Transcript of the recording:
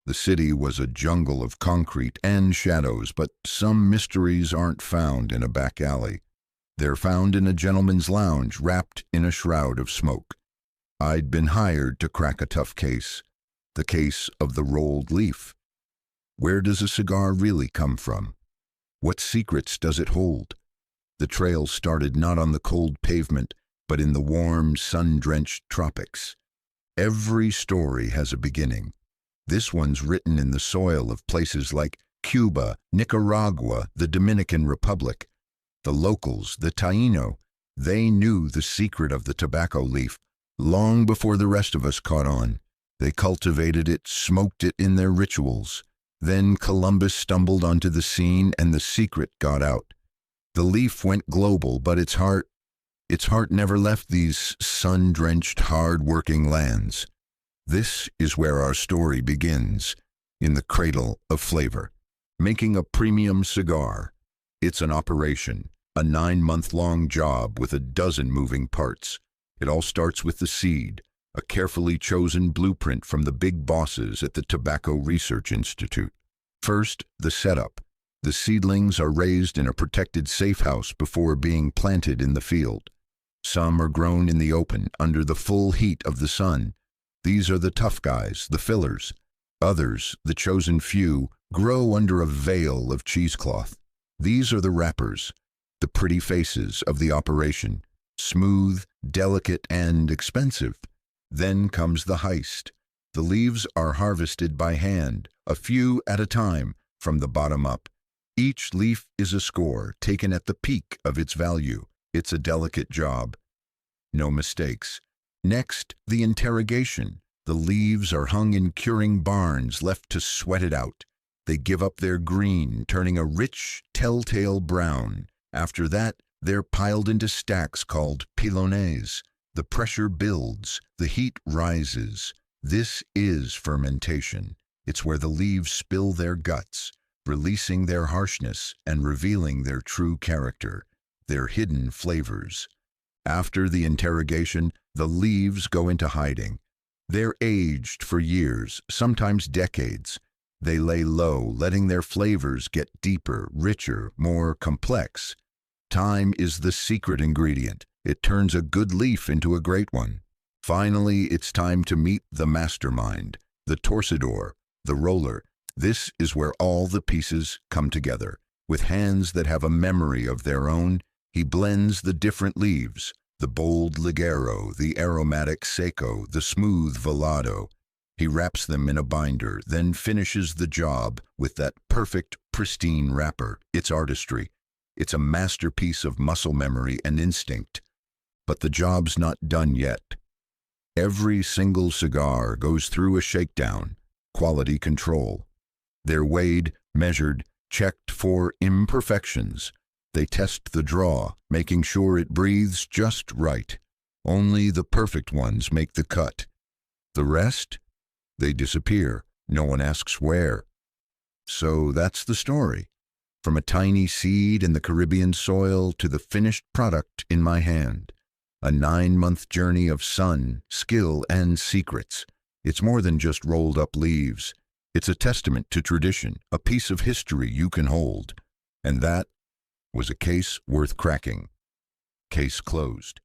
The city was a jungle of concrete and shadows, but some mysteries aren't found in a back alley. They're found in a gentleman's lounge wrapped in a shroud of smoke. I'd been hired to crack a tough case, the case of the rolled leaf. Where does a cigar really come from? What secrets does it hold? The trail started not on the cold pavement, but in the warm, sun-drenched tropics. Every story has a beginning. This one's written in the soil of places like Cuba, Nicaragua, the Dominican Republic. The locals, the Taino, they knew the secret of the tobacco leaf long before the rest of us caught on. They cultivated it, smoked it in their rituals. Then Columbus stumbled onto the scene and the secret got out. The leaf went global, but its heart never left these sun-drenched, hard-working lands. This is where our story begins, in the cradle of flavor. Making a premium cigar. It's an operation, a 9-month-long job with a dozen moving parts. It all starts with the seed, a carefully chosen blueprint from the big bosses at the Tobacco Research Institute. First, the setup. The seedlings are raised in a protected safe house before being planted in the field. Some are grown in the open, under the full heat of the sun. These are the tough guys, the fillers. Others, the chosen few, grow under a veil of cheesecloth. These are the wrappers, the pretty faces of the operation. Smooth, delicate, and expensive. Then comes the heist. The leaves are harvested by hand, a few at a time, from the bottom up. Each leaf is a score, taken at the peak of its value. It's a delicate job. No mistakes. Next, the interrogation. The leaves are hung in curing barns, left to sweat it out. They give up their green, turning a rich, telltale brown. After that, they're piled into stacks called pilones. The pressure builds, the heat rises. This is fermentation. It's where the leaves spill their guts, releasing their harshness and revealing their true character, their hidden flavors. After the interrogation, the leaves go into hiding. They're aged for years, sometimes decades. They lay low, letting their flavors get deeper, richer, more complex. Time is the secret ingredient. It turns a good leaf into a great one. Finally, it's time to meet the mastermind, the torcedor, the roller. This is where all the pieces come together. With hands that have a memory of their own, he blends the different leaves, the bold ligero, the aromatic seco, the smooth velado. He wraps them in a binder, then finishes the job with that perfect, pristine wrapper. It's artistry. It's a masterpiece of muscle memory and instinct. But the job's not done yet. Every single cigar goes through a shakedown, quality control. They're weighed, measured, checked for imperfections. They test the draw, making sure it breathes just right. Only the perfect ones make the cut. The rest? They disappear. No one asks where. So that's the story. From a tiny seed in the Caribbean soil to the finished product in my hand. A 9-month journey of sun, skill, and secrets. It's more than just rolled up leaves. It's a testament to tradition, a piece of history you can hold. And that was a case worth cracking. Case closed.